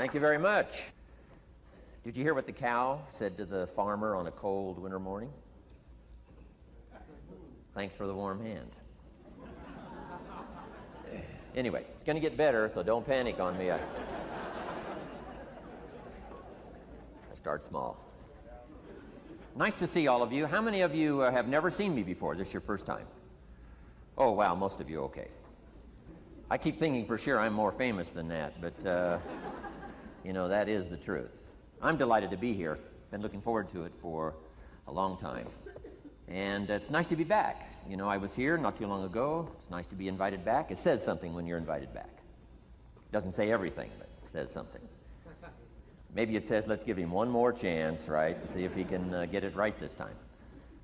Thank you very much. Did you hear what the cow said to the farmer on a cold winter morning? Thanks for the warm hand. Anyway, it's going to get better, so don't panic on me. I start small. Nice to see all of you. How many of you have never seen me before? This is your first time? Oh, wow, most of you, okay. I keep thinking for sure I'm more famous than that, but you know, that is the truth. I'm delighted to be here. Been looking forward to it for a long time. And it's nice to be back. You know, I was here not too long ago. It's nice to be invited back. It says something when you're invited back. It doesn't say everything, but it says something. Maybe it says, let's give him one more chance, right? See if he can get it right this time.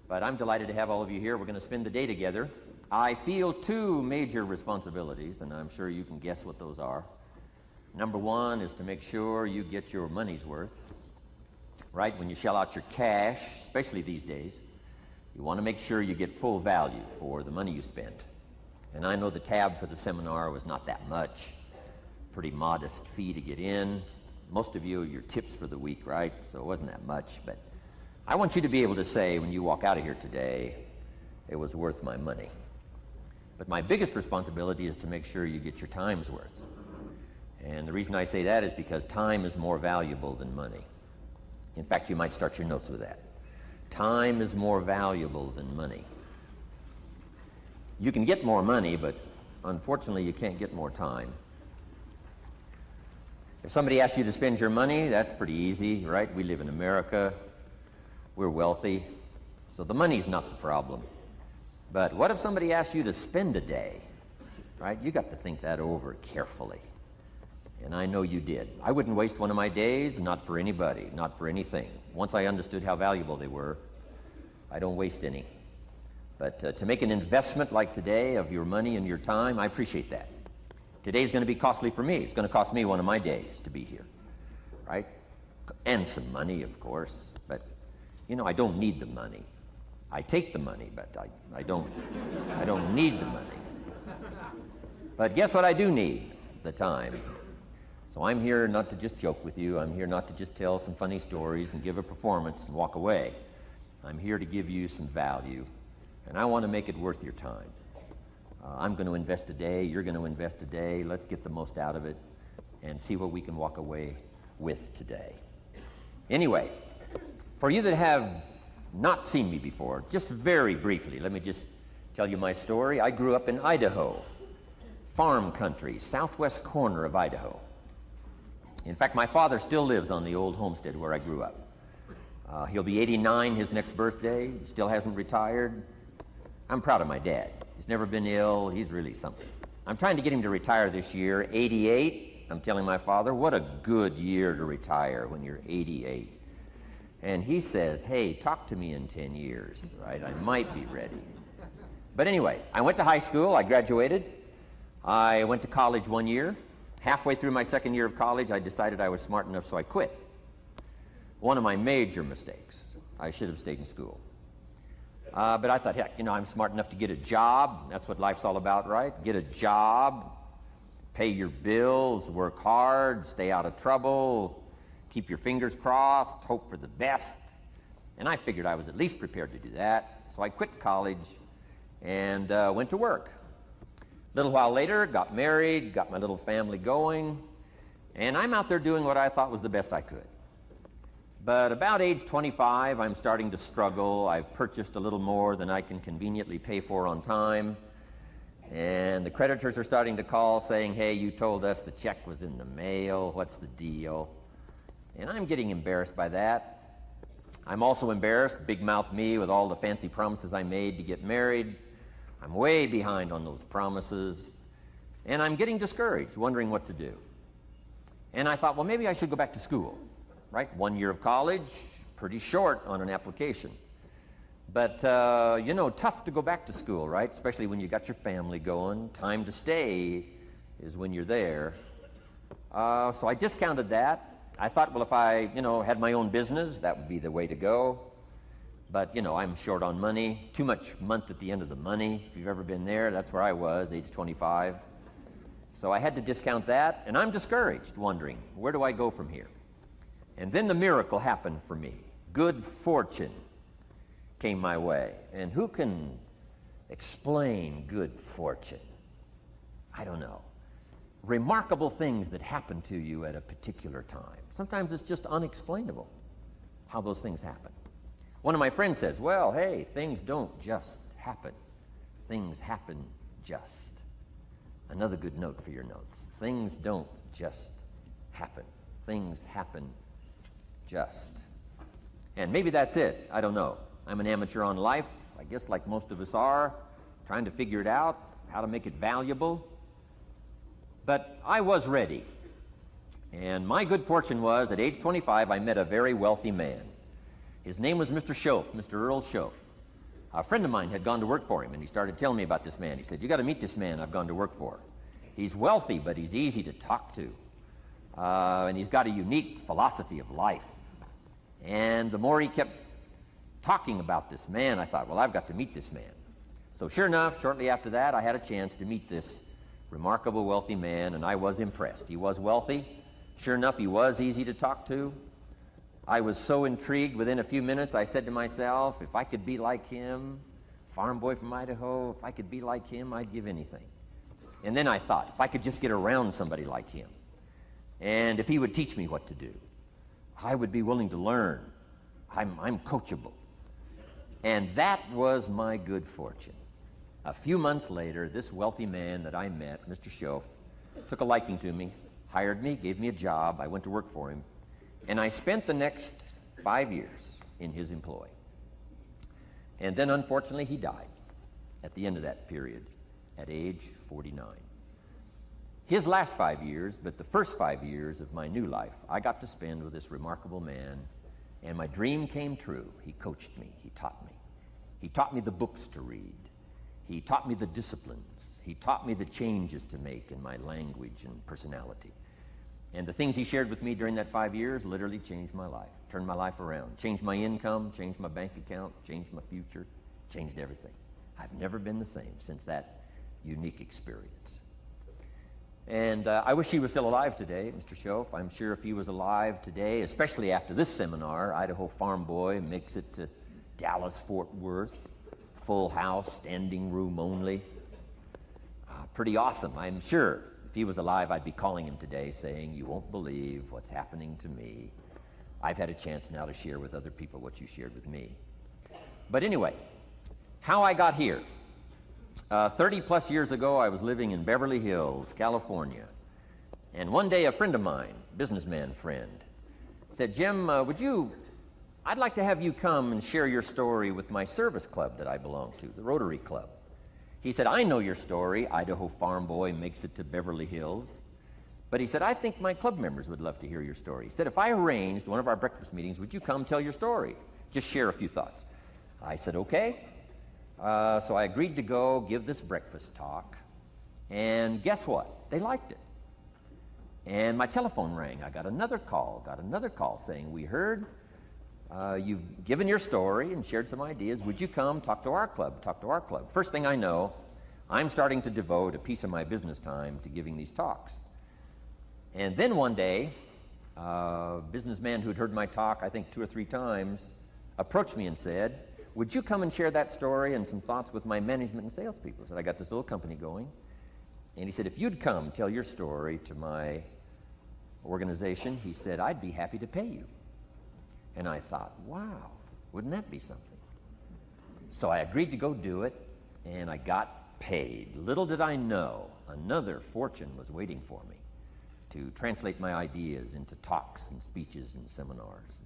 But I'm delighted to have all of you here. We're going to spend the day together. I feel two major responsibilities, and I'm sure you can guess what those are. Number one is to make sure you get your money's worth, right? When you shell out your cash, especially these days, you want to make sure you get full value for the money you spend. And I know the tab for the seminar was not that much. Pretty modest fee to get in. Most of you, your tips for the week, right? So it wasn't that much. But I want you to be able to say when you walk out of here today, it was worth my money. But my biggest responsibility is to make sure you get your time's worth. And the reason I say that is because time is more valuable than money. In fact, you might start your notes with that. Time is more valuable than money. You can get more money, but unfortunately you can't get more time. If somebody asks you to spend your money, that's pretty easy, right? We live in America. We're wealthy. So the money's not the problem. But what if somebody asks you to spend a day, right? You got to think that over carefully. And I know you did. I wouldn't waste one of my days, not for anybody, not for anything. Once I understood how valuable they were, I don't waste any. But to make an investment like today of your money and your time, I appreciate that. Today's going to be costly for me. It's going to cost me one of my days to be here, right? And some money, of course. But, you know, I don't need the money. I take the money, but I don't need the money. But guess what I do need? The time. So I'm here not to just joke with you. I'm here not to just tell some funny stories and give a performance and walk away. I'm here to give you some value, and I want to make it worth your time. I'm going to invest a day. You're going to invest a day. Let's get the most out of it and see what we can walk away with today. Anyway, for you that have not seen me before, just very briefly, let me just tell you my story. I grew up in Idaho, farm country, southwest corner of Idaho. In fact, my father still lives on the old homestead where I grew up. He'll be 89 his next birthday. He still hasn't retired. I'm proud of my dad. He's never been ill. He's really something. I'm trying to get him to retire this year, 88. I'm telling my father, what a good year to retire when you're 88. And he says, hey, talk to me in 10 years, right? I might be ready. But anyway, I went to high school. I graduated. I went to college 1 year. Halfway through my second year of college, I decided I was smart enough, so I quit. One of my major mistakes. I should have stayed in school. But I thought, heck, you know, I'm smart enough to get a job. That's what life's all about, right? Get a job, pay your bills, work hard, stay out of trouble, keep your fingers crossed, hope for the best. And I figured I was at least prepared to do that. So I quit college and went to work. A little while later, got married, got my little family going, and I'm out there doing what I thought was the best I could. But about age 25, I'm starting to struggle. I've purchased a little more than I can conveniently pay for on time, and the creditors are starting to call saying, hey, you told us the check was in the mail. What's the deal? And I'm getting embarrassed by that. I'm also embarrassed, big mouth me, with all the fancy promises I made to get married. I'm way behind on those promises, and I'm getting discouraged, wondering what to do. And I thought, well, maybe I should go back to school, right? 1 year of college, pretty short on an application. But, you know, tough to go back to school, right? Especially when you got your family going. Time to stay is when you're there. So I discounted that. I thought, well, if I, you know, had my own business, that would be the way to go. But, you know, I'm short on money, too much month at the end of the money. If you've ever been there, that's where I was, age 25. So I had to discount that, and I'm discouraged, wondering, where do I go from here? And then the miracle happened for me. Good fortune came my way. And who can explain good fortune? I don't know. Remarkable things that happen to you at a particular time. Sometimes it's just unexplainable how those things happen. One of my friends says, well, hey, things don't just happen. Things happen just. Another good note for your notes. Things don't just happen. Things happen just. And maybe that's it. I don't know. I'm an amateur on life, I guess like most of us are, trying to figure it out, how to make it valuable. But I was ready. And my good fortune was, at age 25, I met a very wealthy man. His name was Mr. Schoaf, Mr. Earl Schoaf. A friend of mine had gone to work for him, and he started telling me about this man. He said, you got to meet this man I've gone to work for. He's wealthy, but he's easy to talk to. And he's got a unique philosophy of life. And the more he kept talking about this man, I thought, well, I've got to meet this man. So sure enough, shortly after that, I had a chance to meet this remarkable wealthy man, and I was impressed. He was wealthy. Sure enough, he was easy to talk to. I was so intrigued, within a few minutes, I said to myself, if I could be like him, farm boy from Idaho, if I could be like him, I'd give anything. And then I thought, if I could just get around somebody like him, and if he would teach me what to do, I would be willing to learn. I'm coachable. And that was my good fortune. A few months later, this wealthy man that I met, Mr. Schoaf, took a liking to me, hired me, gave me a job. I went to work for him. And I spent the next 5 years in his employ. And then, unfortunately, he died at the end of that period at age 49. His last 5 years, but the first 5 years of my new life, I got to spend with this remarkable man, and my dream came true. He coached me. He taught me. He taught me the books to read. He taught me the disciplines. He taught me the changes to make in my language and personality. And the things he shared with me during that 5 years literally changed my life, turned my life around, changed my income, changed my bank account, changed my future, changed everything. I've never been the same since that unique experience. And I wish he was still alive today, Mr. Schoaf. I'm sure if he was alive today, especially after this seminar, Idaho Farm Boy makes it to Dallas, Fort Worth, full house, standing room only. Pretty awesome, I'm sure. If he was alive, I'd be calling him today saying, you won't believe what's happening to me. I've had a chance now to share with other people what you shared with me. But anyway, how I got here. 30 plus years ago, I was living in Beverly Hills, California. And one day, a friend of mine, businessman friend, said, Jim, I'd like to have you come and share your story with my service club that I belong to, the Rotary Club. He said, I know your story, Idaho Farm Boy makes it to Beverly Hills. But he said, I think my club members would love to hear your story. He said, if I arranged one of our breakfast meetings, would you come tell your story? Just share a few thoughts. I said, okay. So I agreed to go give this breakfast talk. And guess what? They liked it. And my telephone rang. I got another call saying, we heard you've given your story and shared some ideas. Would you come talk to our club? First thing I know, I'm starting to devote a piece of my business time to giving these talks. And then one day, a businessman who'd heard my talk, I think 2 or 3 times, approached me and said, would you come and share that story and some thoughts with my management and salespeople? I said, I got this little company going. And he said, if you'd come tell your story to my organization, he said, I'd be happy to pay you. And I thought, wow, wouldn't that be something? So I agreed to go do it, and I got paid. Little did I know, another fortune was waiting for me to translate my ideas into talks and speeches and seminars.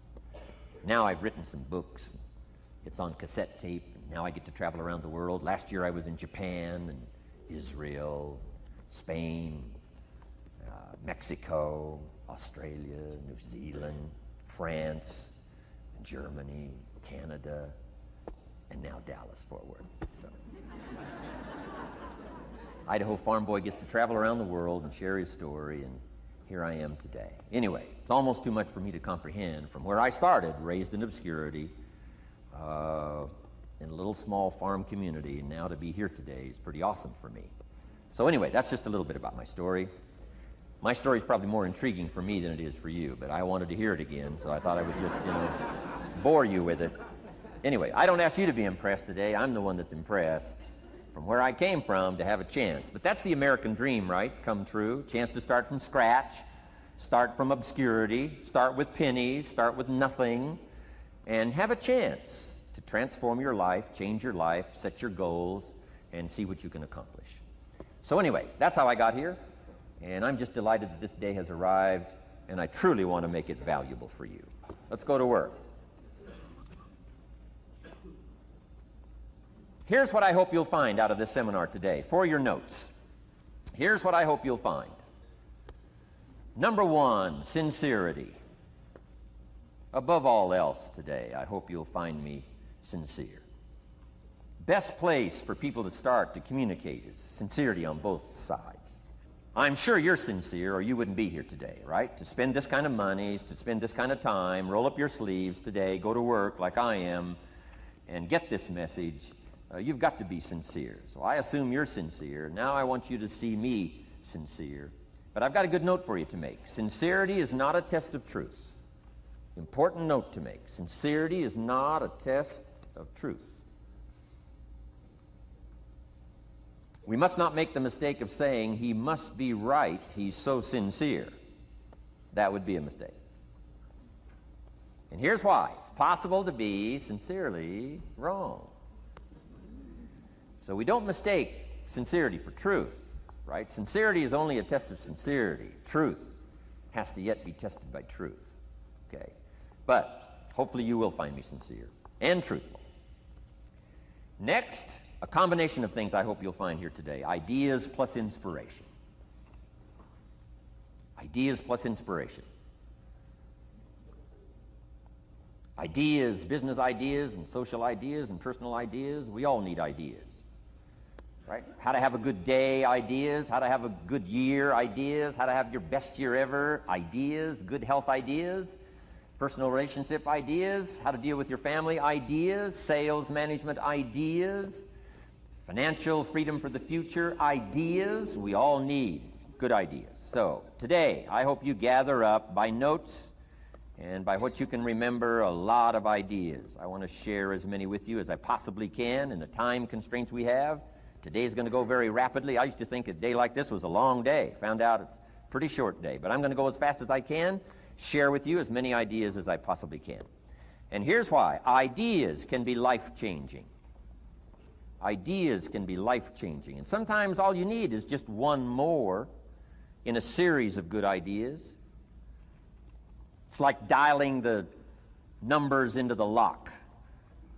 Now I've written some books. It's on cassette tape, and now I get to travel around the world. Last year I was in Japan and Israel, Spain, Mexico, Australia, New Zealand, France, Germany, Canada, and now Dallas, Fort Worth. So. Idaho Farm Boy gets to travel around the world and share his story, and here I am today. Anyway, it's almost too much for me to comprehend. From where I started, raised in obscurity, in a little small farm community, and now to be here today is pretty awesome for me. So anyway, that's just a little bit about my story. My story is probably more intriguing for me than it is for you, but I wanted to hear it again, so I thought I would just, bore you with it. Anyway, I don't ask you to be impressed today. I'm the one that's impressed from where I came from to have a chance. But that's the American dream, right? Come true. Chance to start from scratch, start from obscurity, start with pennies, start with nothing, and have a chance to transform your life, change your life, set your goals, and see what you can accomplish. So anyway, that's how I got here, and I'm just delighted that this day has arrived, and I truly want to make it valuable for you. Let's go to work. Here's what I hope you'll find out of this seminar today for your notes. Here's what I hope you'll find. Number one, sincerity. Above all else today, I hope you'll find me sincere. Best place for people to start to communicate is sincerity on both sides. I'm sure you're sincere or you wouldn't be here today, right? To spend this kind of money, to spend this kind of time, roll up your sleeves today, go to work like I am, and get this message. You've got to be sincere. So I assume you're sincere. Now I want you to see me sincere. But I've got a good note for you to make. Sincerity is not a test of truth. Important note to make. Sincerity is not a test of truth. We must not make the mistake of saying he must be right, he's so sincere. That would be a mistake. And here's why. It's possible to be sincerely wrong. So we don't mistake sincerity for truth, right? Sincerity is only a test of sincerity. Truth has to yet be tested by truth, okay? But hopefully you will find me sincere and truthful. Next, a combination of things I hope you'll find here today. Ideas plus inspiration. Ideas plus inspiration. Ideas, business ideas and social ideas and personal ideas, we all need ideas. Right? How to have a good day ideas, how to have a good year ideas, how to have your best year ever ideas, good health ideas, personal relationship ideas, how to deal with your family ideas, sales management ideas, financial freedom for the future ideas. We all need good ideas. So today, I hope you gather up by notes and by what you can remember a lot of ideas. I want to share as many with you as I possibly can in the time constraints we have. Today's going to go very rapidly. I used to think a day like this was a long day. Found out it's a pretty short day. But I'm going to go as fast as I can, share with you as many ideas as I possibly can. And here's why. Ideas can be life-changing. Ideas can be life-changing. And sometimes all you need is just one more in a series of good ideas. It's like dialing the numbers into the lock.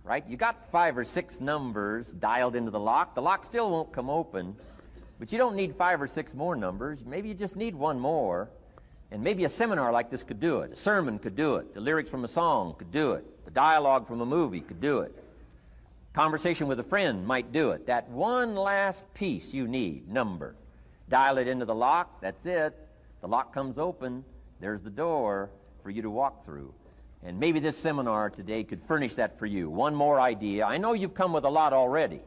Right? You got 5 or 6 numbers dialed into the lock. The lock still won't come open, but you don't need 5 or 6 more numbers. Maybe you just need one more, and maybe a seminar like this could do it. A sermon could do it. The lyrics from a song could do it. The dialogue from a movie could do it. Conversation with a friend might do it. That one last piece you need, number. Dial it into the lock, that's it. The lock comes open, there's the door for you to walk through. And maybe this seminar today could furnish that for you. One more idea. I know you've come with a lot already.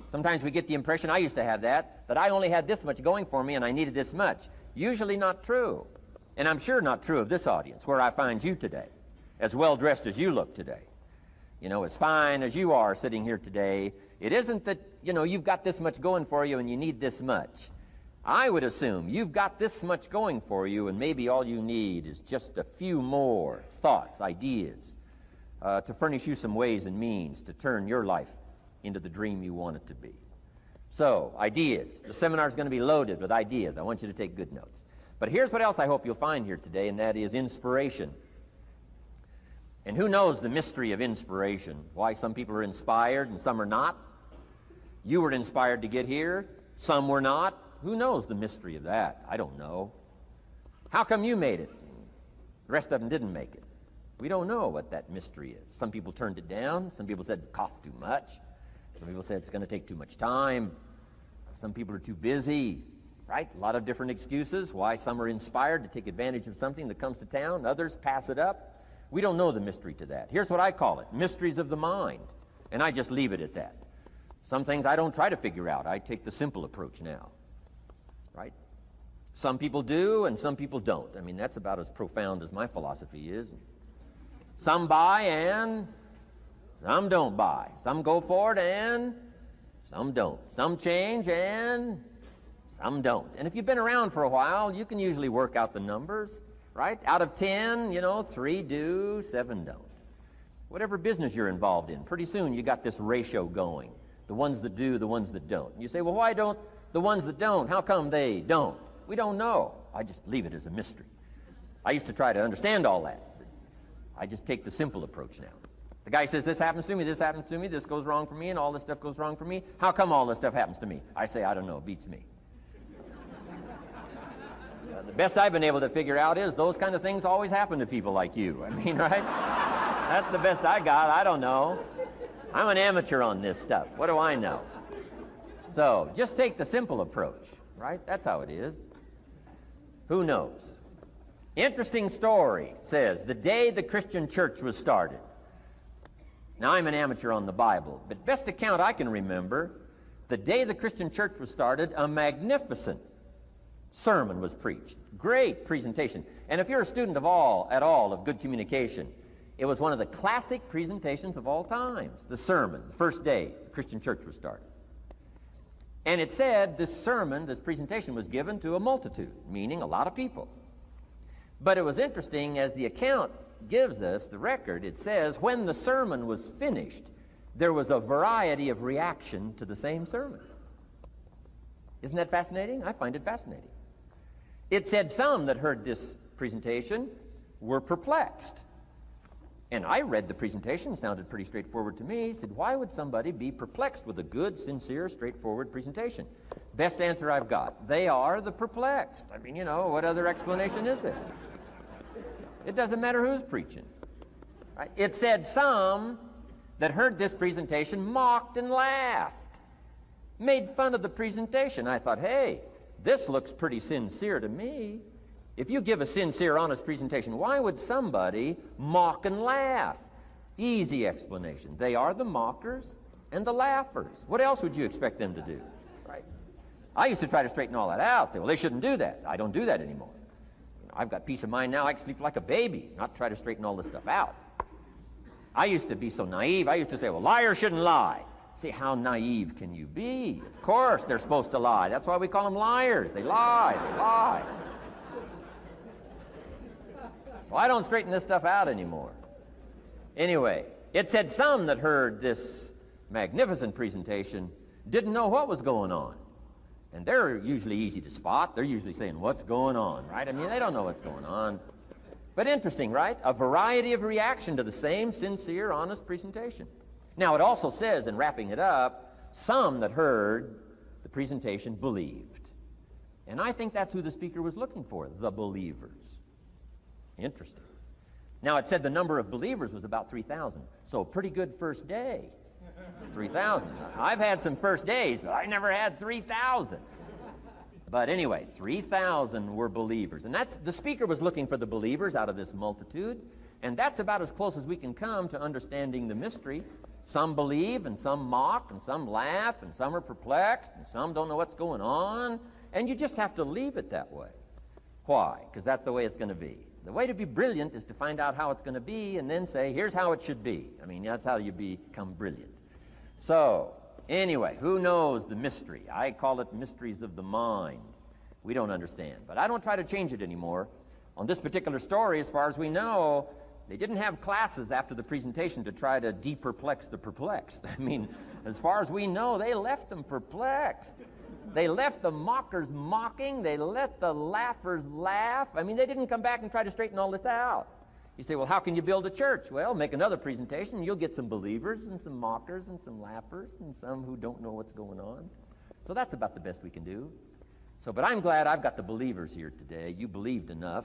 Sometimes we get the impression, I used to have that I only had this much going for me and I needed this much. Usually not true. And I'm sure not true of this audience, where I find you today, as well-dressed as you look today. As fine as you are sitting here today. It isn't that, you've got this much going for you and you need this much. I would assume you've got this much going for you, and maybe all you need is just a few more thoughts, ideas, to furnish you some ways and means to turn your life into the dream you want it to be. So, ideas. The seminar is going to be loaded with ideas. I want you to take good notes. But here's what else I hope you'll find here today, and that is inspiration. And who knows the mystery of inspiration? Why some people are inspired and some are not? You were inspired to get here. Some were not. Who knows the mystery of that? I don't know. How come you made it? The rest of them didn't make it. We don't know what that mystery is. Some people turned it down. Some people said it costs too much. Some people said it's going to take too much time. Some people are too busy, right? A lot of different excuses why some are inspired to take advantage of something that comes to town. Others pass it up. We don't know the mystery to that. Here's what I call it, mysteries of the mind. And I just leave it at that. Some things I don't try to figure out. I take the simple approach now. right? Some people do and some people don't. I mean, that's about as profound as my philosophy is. Some buy and some don't buy. Some go for it and some don't. Some change and some don't. And if you've been around for a while, you can usually work out the numbers, right? Out of 10, 3 do, 7 don't. Whatever business you're involved in, pretty soon you got this ratio going. The ones that do, the ones that don't. You say, well, why don't the ones that don't, how come they don't? We don't know. I just leave it as a mystery. I used to try to understand all that. I just take the simple approach now. The guy says, this happens to me, this goes wrong for me, and all this stuff goes wrong for me. How come all this stuff happens to me? I say, I don't know, it beats me. The best I've been able to figure out is those kind of things always happen to people like you. I mean, right? That's the best I got. I don't know. I'm an amateur on this stuff. What do I know? So just take the simple approach, right? That's how it is. Who knows? Interesting story says the day the Christian church was started. Now, I'm an amateur on the Bible, but best account I can remember, the day the Christian church was started, a magnificent sermon was preached. Great presentation. And if you're a student at all of good communication, it was one of the classic presentations of all times. The sermon, the first day the Christian church was started. And it said this sermon, this presentation was given to a multitude, meaning a lot of people. But it was interesting, as the account gives us the record, it says when the sermon was finished, there was a variety of reaction to the same sermon. Isn't that fascinating? I find it fascinating. It said some that heard this presentation were perplexed. And I read the presentation, sounded pretty straightforward to me. Said, why would somebody be perplexed with a good, sincere, straightforward presentation? Best answer I've got. They are the perplexed. I mean, what other explanation is there? It doesn't matter who's preaching. Right? It said some that heard this presentation mocked and laughed, made fun of the presentation. I thought, hey, this looks pretty sincere to me. If you give a sincere, honest presentation, why would somebody mock and laugh? Easy explanation. They are the mockers and the laughers. What else would you expect them to do? Right? I used to try to straighten all that out, say, well, they shouldn't do that. I don't do that anymore. I've got peace of mind now. I can sleep like a baby, not try to straighten all this stuff out. I used to be so naive. I used to say, well, liars shouldn't lie. See, how naive can you be? Of course they're supposed to lie. That's why we call them liars. They lie. So I don't straighten this stuff out anymore. Anyway, it said some that heard this magnificent presentation didn't know what was going on. And they're usually easy to spot. They're usually saying, what's going on, right? I mean, they don't know what's going on. But interesting, right? A variety of reaction to the same sincere, honest presentation. Now, it also says, in wrapping it up, some that heard the presentation believed. And I think that's who the speaker was looking for, the believers. Interesting. Now, it said the number of believers was about 3,000. So a pretty good first day. 3,000. I've had some first days, but I never had 3,000. But anyway, 3,000 were believers. And that's the speaker was looking for the believers out of this multitude. And that's about as close as we can come to understanding the mystery. Some believe, and some mock, and some laugh, and some are perplexed, and some don't know what's going on. And you just have to leave it that way. Why? Because that's the way it's going to be. The way to be brilliant is to find out how it's going to be and then say, here's how it should be. I mean, that's how you become brilliant. So, anyway, who knows the mystery? I call it mysteries of the mind. We don't understand. But I don't try to change it anymore. On this particular story, as far as we know, they didn't have classes after the presentation to try to de-perplex the perplexed. I mean, as far as we know, they left them perplexed. They left the mockers mocking. They let the laughers laugh. I mean, they didn't come back and try to straighten all this out. You say, well, how can you build a church? Well, make another presentation, and you'll get some believers and some mockers and some laughers and some who don't know what's going on. So that's about the best we can do. So, but I'm glad I've got the believers here today. You believed enough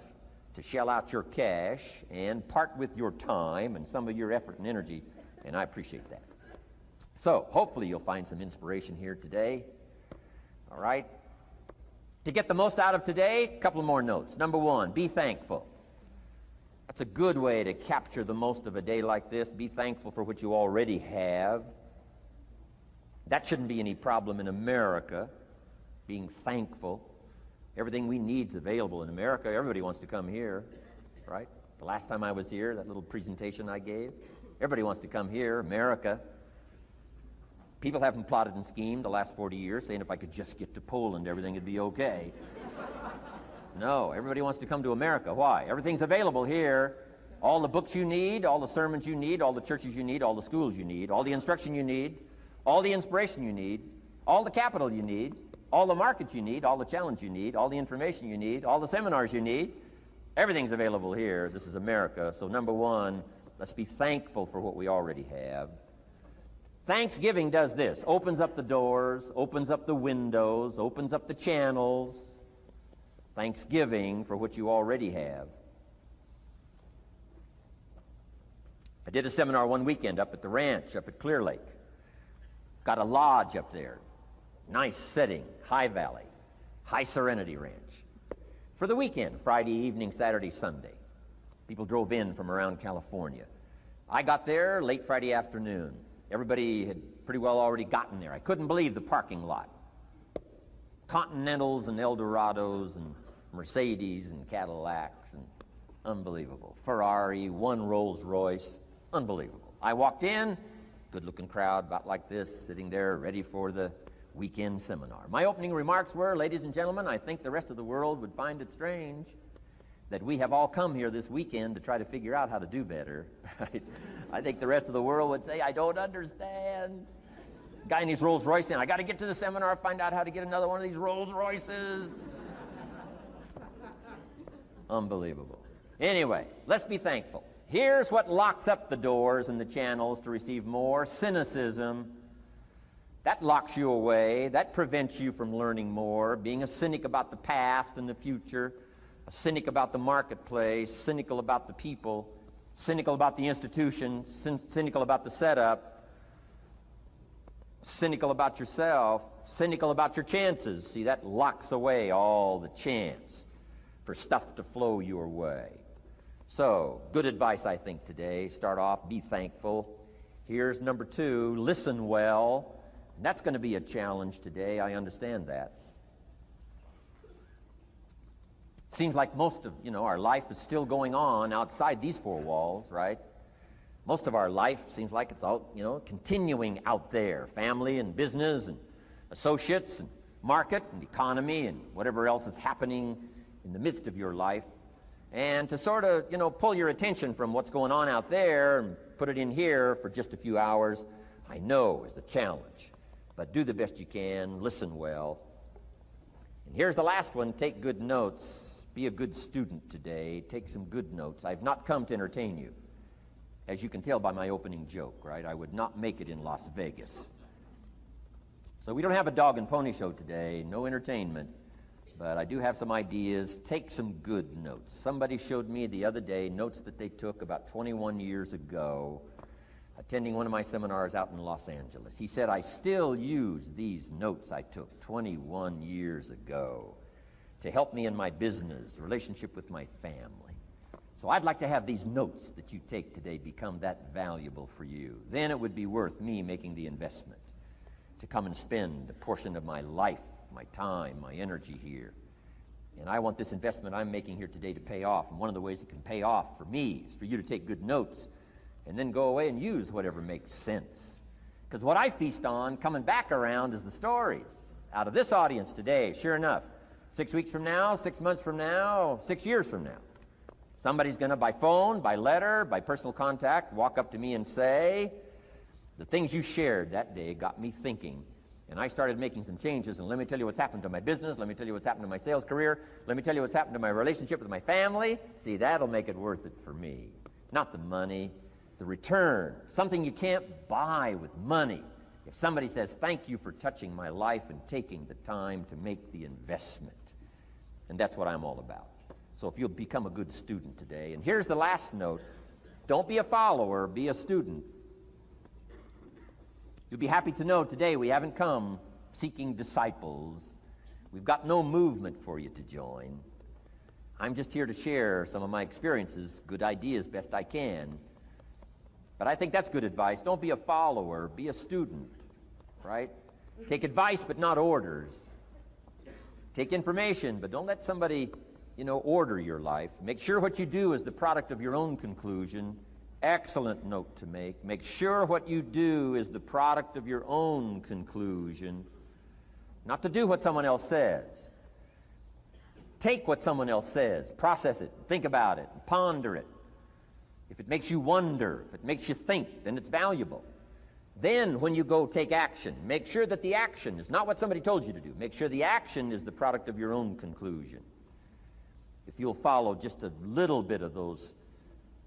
to shell out your cash and part with your time and some of your effort and energy, and I appreciate that. So, hopefully you'll find some inspiration here today. All right? To get the most out of today, a couple more notes. Number one, be thankful. That's a good way to capture the most of a day like this. Be thankful for what you already have. That shouldn't be any problem in America, being thankful. Everything we need is available in America. Everybody wants to come here, right? The last time I was here, that little presentation I gave, everybody wants to come here, America. People haven't plotted and schemed the last 40 years saying if I could just get to Poland, everything would be okay. No, everybody wants to come to America. Why? Everything's available here. All the books you need, all the sermons you need, all the churches you need, all the schools you need, all the instruction you need, all the inspiration you need, all the capital you need, all the markets you need, all the challenge you need, all the information you need, all the seminars you need. Everything's available here. This is America. So number one, let's be thankful for what we already have. Thanksgiving does this. Opens up the doors, opens up the windows, opens up the channels. Thanksgiving for what you already have. I did a seminar one weekend up at the ranch, up at Clear Lake. Got a lodge up there. Nice setting, high valley, high serenity ranch. For the weekend, Friday evening, Saturday, Sunday. People drove in from around California. I got there late Friday afternoon. Everybody had pretty well already gotten there. I couldn't believe the parking lot. Continentals and Eldorados and Mercedes and Cadillacs and unbelievable. Ferrari, one Rolls Royce, unbelievable. I walked in, good-looking crowd about like this, sitting there ready for the weekend seminar. My opening remarks were, ladies and gentlemen, I think the rest of the world would find it strange that we have all come here this weekend to try to figure out how to do better. Right? I think the rest of the world would say, I don't understand. Guy in his Rolls Royce saying, I got to get to the seminar, find out how to get another one of these Rolls Royces. Unbelievable. Anyway, let's be thankful. Here's what locks up the doors and the channels to receive more: cynicism. That locks you away. That prevents you from learning more. Being a cynic about the past and the future, a cynic about the marketplace, cynical about the people, cynical about the institutions, cynical about the setup, cynical about yourself, cynical about your chances. See, that locks away all the chance for stuff to flow your way. So, good advice, I think, today. Start off, be thankful. Here's number two, listen well. That's going to be a challenge today. I understand that. Seems like most of, our life is still going on outside these four walls, right? Most of our life seems like it's out, continuing out there. Family and business and associates and market and economy and whatever else is happening in the midst of your life. And to sort of, pull your attention from what's going on out there and put it in here for just a few hours, I know is a challenge. But do the best you can, listen well. And here's the last one, take good notes. Be a good student today. Take some good notes. I've not come to entertain you. As you can tell by my opening joke, right? I would not make it in Las Vegas. So we don't have a dog and pony show today, no entertainment. But I do have some ideas. Take some good notes. Somebody showed me the other day notes that they took about 21 years ago, attending one of my seminars out in Los Angeles. He said, I still use these notes I took 21 years ago to help me in my business, relationship with my family. So I'd like to have these notes that you take today become that valuable for you. Then it would be worth me making the investment to come and spend a portion of my life, my time, my energy here. And I want this investment I'm making here today to pay off. And one of the ways it can pay off for me is for you to take good notes and then go away and use whatever makes sense. Because what I feast on coming back around is the stories out of this audience today. Sure enough, 6 weeks from now, 6 months from now, 6 years from now, somebody's going to, by phone, by letter, by personal contact, walk up to me and say, the things you shared that day got me thinking. And I started making some changes, and let me tell you what's happened to my business. Let me tell you what's happened to my sales career. Let me tell you what's happened to my relationship with my family. See, that'll make it worth it for me. Not the money, the return. Something you can't buy with money. If somebody says, thank you for touching my life and taking the time to make the investment. And that's what I'm all about. So if you'll become a good student today. And here's the last note. Don't be a follower, be a student. You'll be happy to know today we haven't come seeking disciples. We've got no movement for you to join. I'm just here to share some of my experiences, good ideas best I can. But I think that's good advice. Don't be a follower, be a student, right? Take advice but not orders. Take information, but don't let somebody, order your life. Make sure what you do is the product of your own conclusion. Excellent note to make. Make sure what you do is the product of your own conclusion. Not to do what someone else says. Take what someone else says, process it, think about it, ponder it. If it makes you wonder, if it makes you think, then it's valuable. Then when you go take action, make sure that the action is not what somebody told you to do. Make sure the action is the product of your own conclusion. If you'll follow just a little bit of those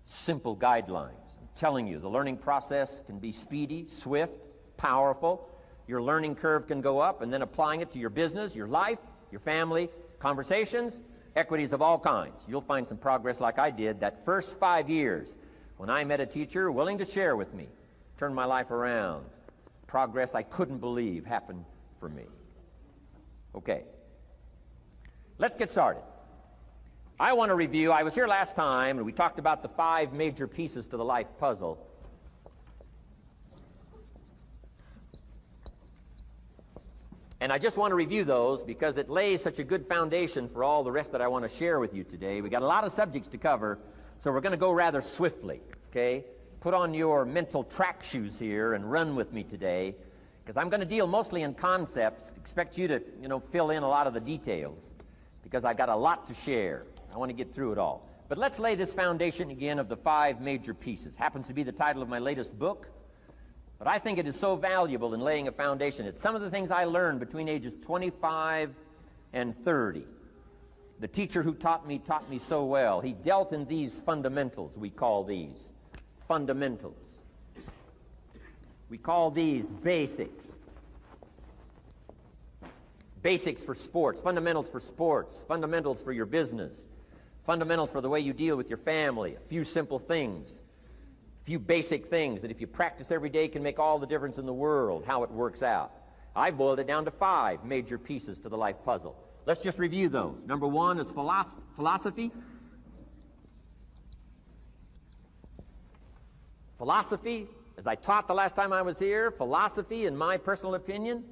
simple guidelines, I'm telling you, the learning process can be speedy, swift, powerful. Your learning curve can go up, and then applying it to your business, your life, your family, conversations, equities of all kinds. You'll find some progress like I did that first 5 years when I met a teacher willing to share with me, turned my life around. Progress I couldn't believe happened for me. Okay, let's get started. I want to review, I was here last time and we talked about the 5 major pieces to the life puzzle. And I just want to review those because it lays such a good foundation for all the rest that I want to share with you today. We got a lot of subjects to cover, so we're going to go rather swiftly, okay? Put on your mental track shoes here and run with me today, because I'm going to deal mostly in concepts. Expect you to, fill in a lot of the details, because I got a lot to share. I want to get through it all. But let's lay this foundation again of the 5 major pieces. Happens to be the title of my latest book. But I think it is so valuable in laying a foundation. It's some of the things I learned between ages 25 and 30. The teacher who taught me so well. He dealt in these fundamentals, we call these fundamentals. We call these basics. Basics for sports, fundamentals for sports, fundamentals for your business, fundamentals for the way you deal with your family, a few simple things. Few basic things that if you practice every day can make all the difference in the world, how it works out. I boiled it down to 5 major pieces to the life puzzle. Let's just review those. Number 1 is philosophy. Philosophy, as I taught the last time I was here, philosophy, in my personal opinion,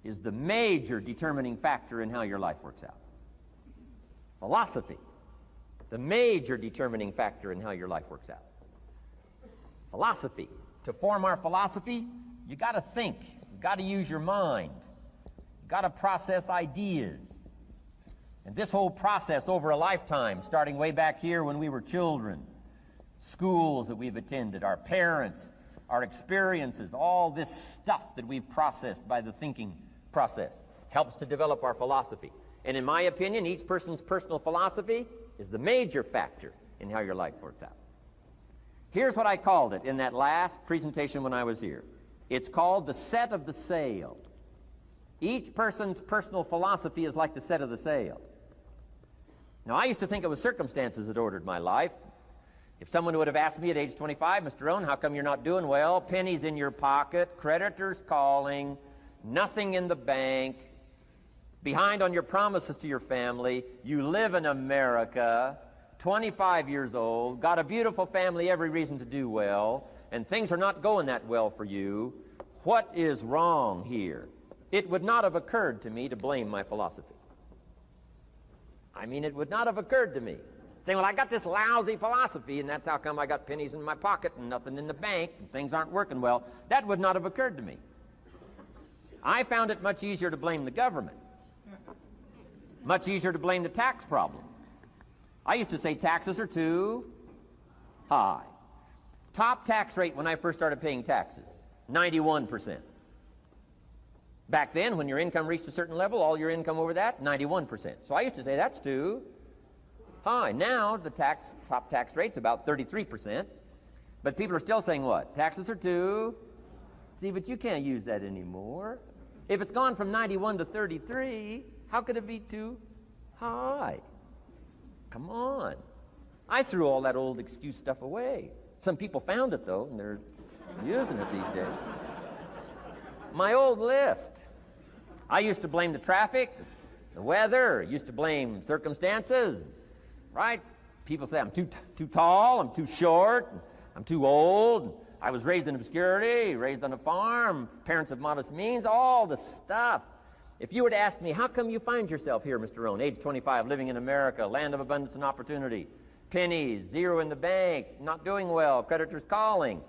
is the major determining factor in how your life works out. Philosophy, the major determining factor in how your life works out. Philosophy. To form our philosophy, you got to think. You got to use your mind. You got to process ideas. And this whole process over a lifetime, starting way back here when we were children, schools that we've attended, our parents, our experiences, all this stuff that we've processed by the thinking process helps to develop our philosophy. And in my opinion, each person's personal philosophy is the major factor in how your life works out. Here's what I called it in that last presentation when I was here. It's called the set of the sail. Each person's personal philosophy is like the set of the sail. Now, I used to think it was circumstances that ordered my life. If someone would have asked me at age 25, Mr. Rohn, how come you're not doing well? Pennies in your pocket, creditors calling, nothing in the bank, behind on your promises to your family, you live in America, 25 years old, got a beautiful family, every reason to do well, and things are not going that well for you. What is wrong here? It would not have occurred to me to blame my philosophy. I mean, it would not have occurred to me. Saying, well, I got this lousy philosophy, and that's how come I got pennies in my pocket and nothing in the bank, and things aren't working well. That would not have occurred to me. I found it much easier to blame the government. Much easier to blame the tax problem. I used to say taxes are too high. Top tax rate when I first started paying taxes, 91%. Back then, when your income reached a certain level, all your income over that, 91%. So I used to say that's too high. Now, the top tax rate's about 33%. But people are still saying what? Taxes are too. See, but you can't use that anymore. If it's gone from 91 to 33, how could it be too high? Come on. I threw all that old excuse stuff away. Some people found it, though, and they're using it these days. My old list. I used to blame the traffic, the weather, used to blame circumstances, right? People say I'm too tall, I'm too short, I'm too old, I was raised in obscurity, raised on a farm, parents of modest means, all the stuff. If you were to ask me, how come you find yourself here, Mr. Rohn, age 25, living in America, land of abundance and opportunity, pennies, zero in the bank, not doing well, creditors calling,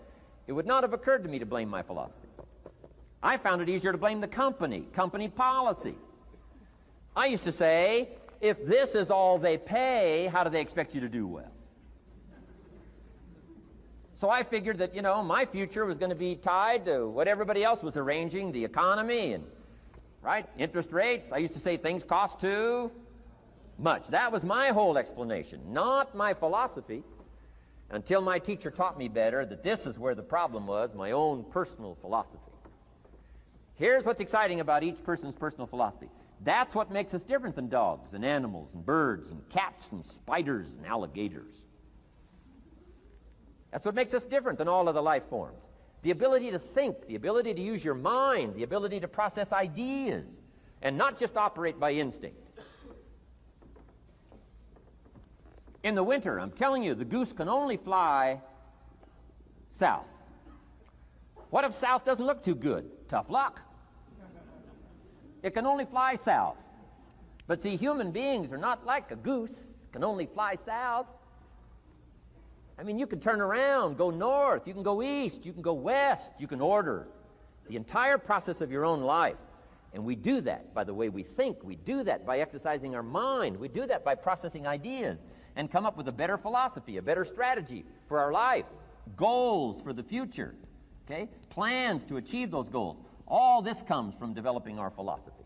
it would not have occurred to me to blame my philosophy. I found it easier to blame the company policy. I used to say, if this is all they pay, how do they expect you to do well? So I figured that, my future was going to be tied to what everybody else was arranging, the economy and, right, interest rates. I used to say things cost too much. That was my whole explanation, not my philosophy, until my teacher taught me better that this is where the problem was, my own personal philosophy. Here's what's exciting about each person's personal philosophy. That's what makes us different than dogs and animals and birds and cats and spiders and alligators. That's what makes us different than all other life forms. The ability to think, the ability to use your mind, the ability to process ideas, and not just operate by instinct. In the winter, I'm telling you, the goose can only fly south. What if south doesn't look too good? Tough luck. It can only fly south. But see, human beings are not like a goose, can only fly south. I mean, you can turn around, go north, you can go east, you can go west, you can order the entire process of your own life. And we do that by the way we think. We do that by exercising our mind. We do that by processing ideas and come up with a better philosophy, a better strategy for our life, goals for the future, okay? Plans to achieve those goals. All this comes from developing our philosophy.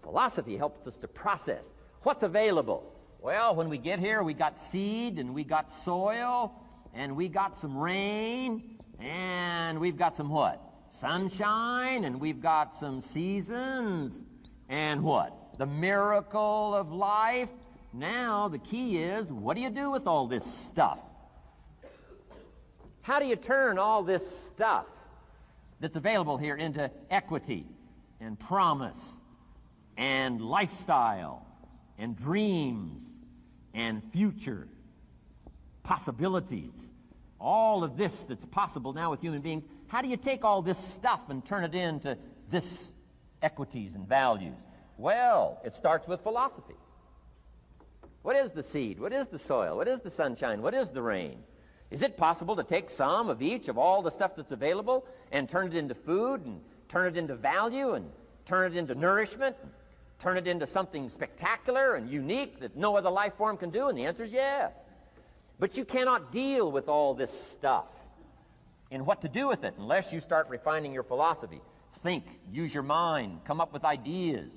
Philosophy helps us to process what's available. Well, when we get here, we got seed, and we got soil, and we got some rain, and we've got some what? Sunshine, and we've got some seasons, and what? The miracle of life. Now, the key is, what do you do with all this stuff? How do you turn all this stuff that's available here into equity and promise and lifestyle and dreams and future possibilities? All of this that's possible now with human beings, how do you take all this stuff and turn it into this equities and values? Well, it starts with philosophy. What is the seed? What is the soil? What is the sunshine? What is the rain? Is it possible to take some of each of all the stuff that's available and turn it into food and turn it into value and turn it into nourishment, and turn it into something spectacular and unique that no other life form can do? And the answer is yes. But you cannot deal with all this stuff and what to do with it unless you start refining your philosophy. Think, use your mind, come up with ideas,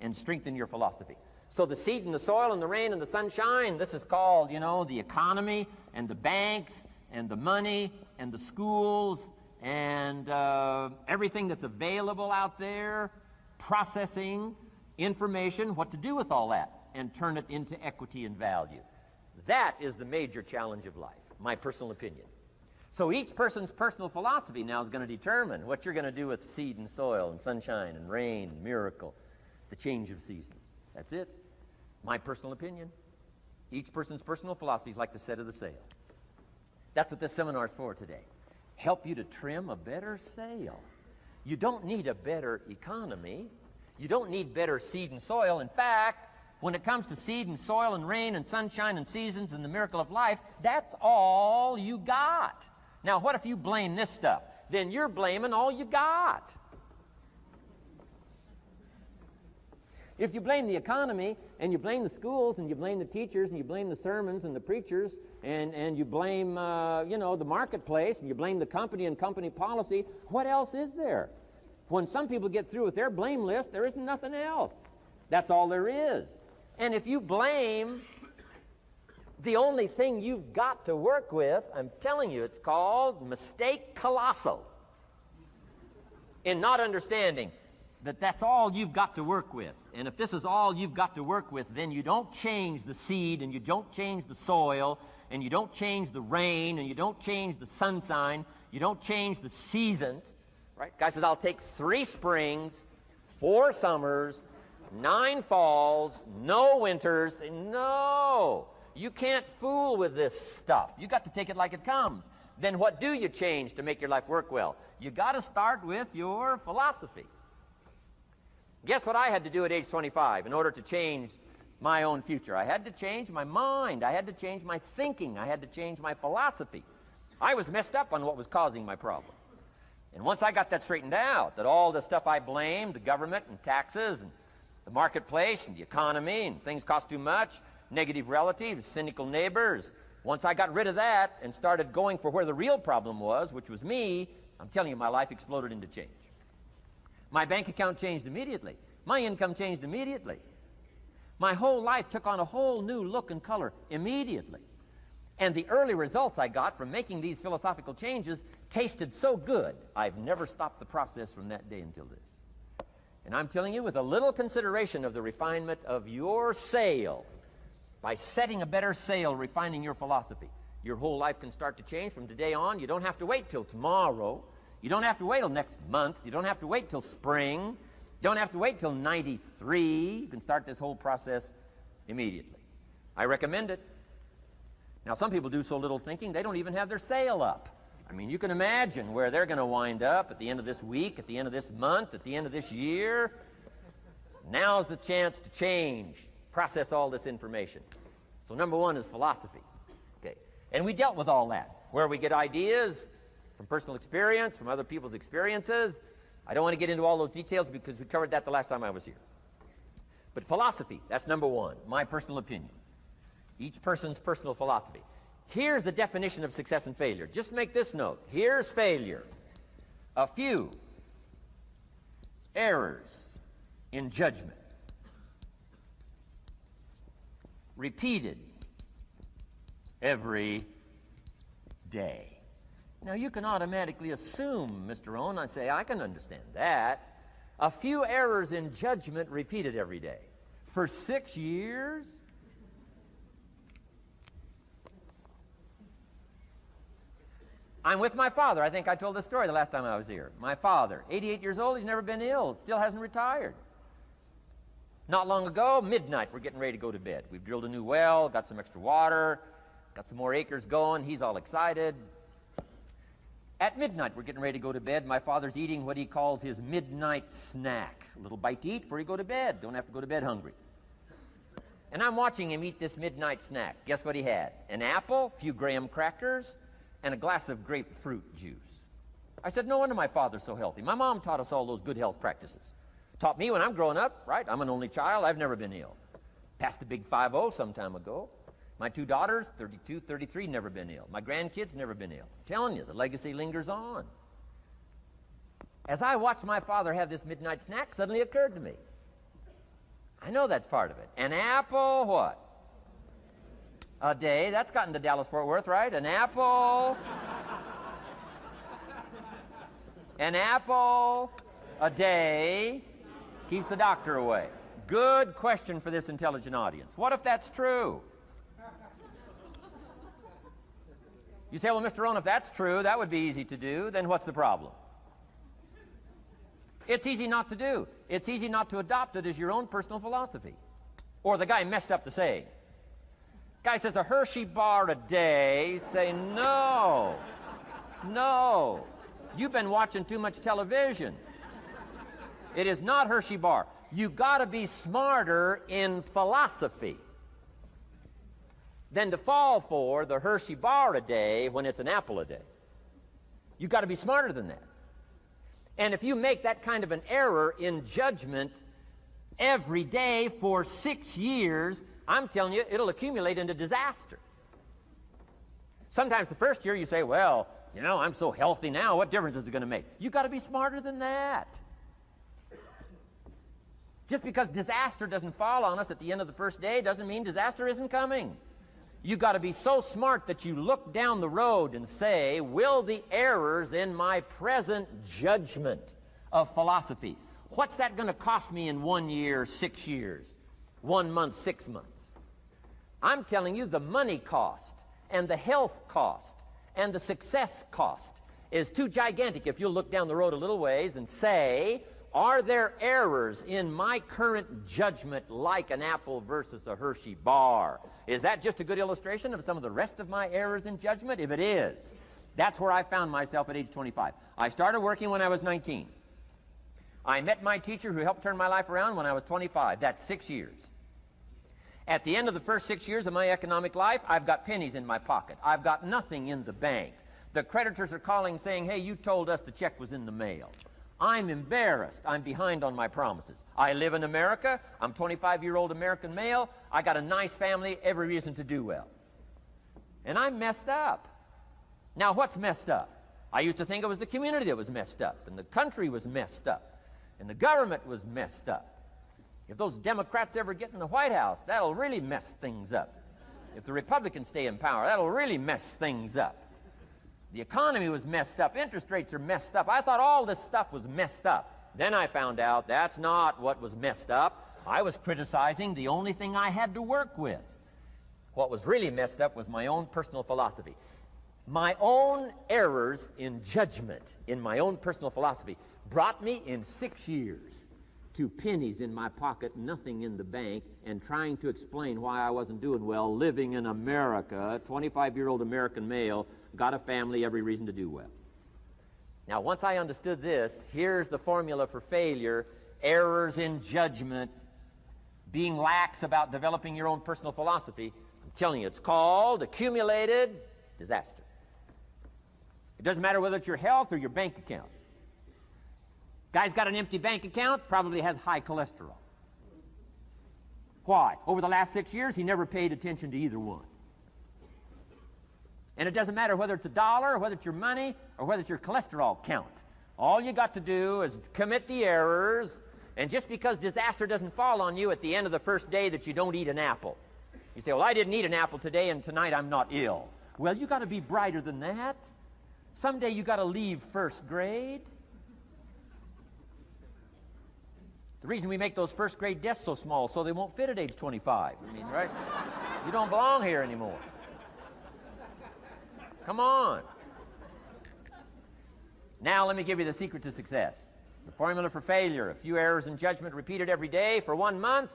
and strengthen your philosophy. So the seed and the soil and the rain and the sunshine, this is called, the economy and the banks and the money and the schools and everything that's available out there, processing information, what to do with all that, and turn it into equity and value. That is the major challenge of life, my personal opinion. So each person's personal philosophy now is going to determine what you're going to do with seed and soil and sunshine and rain and miracle, the change of seasons. That's it. My personal opinion. Each person's personal philosophy is like the set of the sail. That's what this seminar is for today. Help you to trim a better sail. You don't need a better economy. You don't need better seed and soil. In fact, when it comes to seed and soil and rain and sunshine and seasons and the miracle of life, that's all you got. Now, what if you blame this stuff? Then you're blaming all you got. If you blame the economy, and you blame the schools, and you blame the teachers, and you blame the sermons and the preachers, and you blame, the marketplace, and you blame the company and company policy, what else is there? When some people get through with their blame list, there isn't nothing else. That's all there is. And if you blame the only thing you've got to work with, I'm telling you, it's called mistake colossal in not understanding that that's all you've got to work with. And if this is all you've got to work with, then you don't change the seed, and you don't change the soil, and you don't change the rain, and you don't change the sunshine, you don't change the seasons. Right? Guy says, I'll take 3 springs, 4 summers, 9 falls, no winters. No, you can't fool with this stuff. You got to take it like it comes. Then what do you change to make your life work well? You got to start with your philosophy. Guess what I had to do at age 25 in order to change my own future? I had to change my mind. I had to change my thinking. I had to change my philosophy. I was messed up on what was causing my problem. And once I got that straightened out, that all the stuff I blamed, the government and taxes and the marketplace and the economy and things cost too much, negative relatives, cynical neighbors, once I got rid of that and started going for where the real problem was, which was me, I'm telling you, my life exploded into change. My bank account changed immediately. My income changed immediately. My whole life took on a whole new look and color immediately. And the early results I got from making these philosophical changes tasted so good, I've never stopped the process from that day until this. And I'm telling you, with a little consideration of the refinement of your sail, by setting a better sail, refining your philosophy, your whole life can start to change from today on. You don't have to wait till tomorrow. You don't have to wait till next month. You don't have to wait till spring. You don't have to wait till 93. You can start this whole process immediately. I recommend it. Now, some people do so little thinking, they don't even have their sail up. I mean, you can imagine where they're going to wind up at the end of this week, at the end of this month, at the end of this year. Now's the chance to change, process all this information. So number one is philosophy. Okay. And we dealt with all that, where we get ideas from personal experience, from other people's experiences. I don't want to get into all those details because we covered that the last time I was here. But philosophy, that's number one, my personal opinion. Each person's personal philosophy. Here's the definition of success and failure. Just make this note. Here's failure. A few errors in judgment, repeated every day. Now, you can automatically assume, Mr. Rohn, I say, I can understand that. A few errors in judgment repeated every day. For 6 years? I'm with my father. I think I told this story the last time I was here. My father, 88 years old, he's never been ill, still hasn't retired. Not long ago, midnight, we're getting ready to go to bed. We've drilled a new well, got some extra water, got some more acres going. He's all excited. At midnight, we're getting ready to go to bed. My father's eating what he calls his midnight snack. A little bite to eat before you go to bed. Don't have to go to bed hungry. And I'm watching him eat this midnight snack. Guess what he had? An apple, a few graham crackers, and a glass of grapefruit juice. I said, no wonder my father's so healthy. My mom taught us all those good health practices. Taught me when I'm growing up, right? I'm an only child. I've never been ill. Passed the big 5-0 some time ago. My 2 daughters, 32, 33, never been ill. My grandkids, never been ill. I'm telling you, the legacy lingers on. As I watched my father have this midnight snack, suddenly occurred to me. I know that's part of it. An apple, what? A day. That's gotten to Dallas-Fort Worth, right? An apple. An apple a day keeps the doctor away. Good question for this intelligent audience. What if that's true? You say, well, Mr. Rohn, if that's true, that would be easy to do. Then what's the problem? It's easy not to do. It's easy not to adopt it as your own personal philosophy. Or the guy messed up the saying. Guy says a Hershey bar a day. Say, no. No. You've been watching too much television. It is not Hershey bar. You got to be smarter in philosophy than to fall for the Hershey bar a day when it's an apple a day. You've got to be smarter than that. And if you make that kind of an error in judgment every day for 6 years, I'm telling you, it'll accumulate into disaster. Sometimes the first year you say, well, you know, I'm so healthy now, what difference is it going to make? You've got to be smarter than that. Just because disaster doesn't fall on us at the end of the first day doesn't mean disaster isn't coming. You've got to be so smart that you look down the road and say, will the errors in my present judgment of philosophy, what's that going to cost me in 1 year, 6 years, 1 month, 6 months? I'm telling you, the money cost and the health cost and the success cost is too gigantic if you'll look down the road a little ways and say, are there errors in my current judgment like an apple versus a Hershey bar? Is that just a good illustration of some of the rest of my errors in judgment? If it is, that's where I found myself at age 25. I started working when I was 19. I met my teacher who helped turn my life around when I was 25. That's 6 years. At the end of the first 6 years of my economic life, I've got pennies in my pocket. I've got nothing in the bank. The creditors are calling saying, hey, you told us the check was in the mail. I'm embarrassed. I'm behind on my promises. I live in America. I'm 25-year-old American male. I got a nice family, every reason to do well. And I'm messed up. Now, what's messed up? I used to think it was the community that was messed up, and the country was messed up, and the government was messed up. If those Democrats ever get in the White House, that'll really mess things up. If the Republicans stay in power, that'll really mess things up. The economy was messed up. Interest rates are messed up. I thought all this stuff was messed up. Then I found out that's not what was messed up. I was criticizing the only thing I had to work with. What was really messed up was my own personal philosophy. My own errors in judgment in my own personal philosophy brought me in 6 years to pennies in my pocket, nothing in the bank, and trying to explain why I wasn't doing well, living in America, 25-year-old American male, got a family, every reason to do well. Now, once I understood this, here's the formula for failure: errors in judgment, being lax about developing your own personal philosophy. I'm telling you, it's called accumulated disaster. It doesn't matter whether it's your health or your bank account. Guy's got an empty bank account, probably has high cholesterol. Why? Over the last 6 years, he never paid attention to either one. And it doesn't matter whether it's a dollar, or whether it's your money, or whether it's your cholesterol count. All you got to do is commit the errors, and just because disaster doesn't fall on you at the end of the first day that you don't eat an apple. You say, well, I didn't eat an apple today, and tonight I'm not ill. Well, you got to be brighter than that. Someday you got to leave first grade. The reason we make those first grade desks so small so they won't fit at age 25. I mean, right? You don't belong here anymore. Come on. Now let me give you the secret to success. The formula for failure: a few errors in judgment repeated every day for 1 month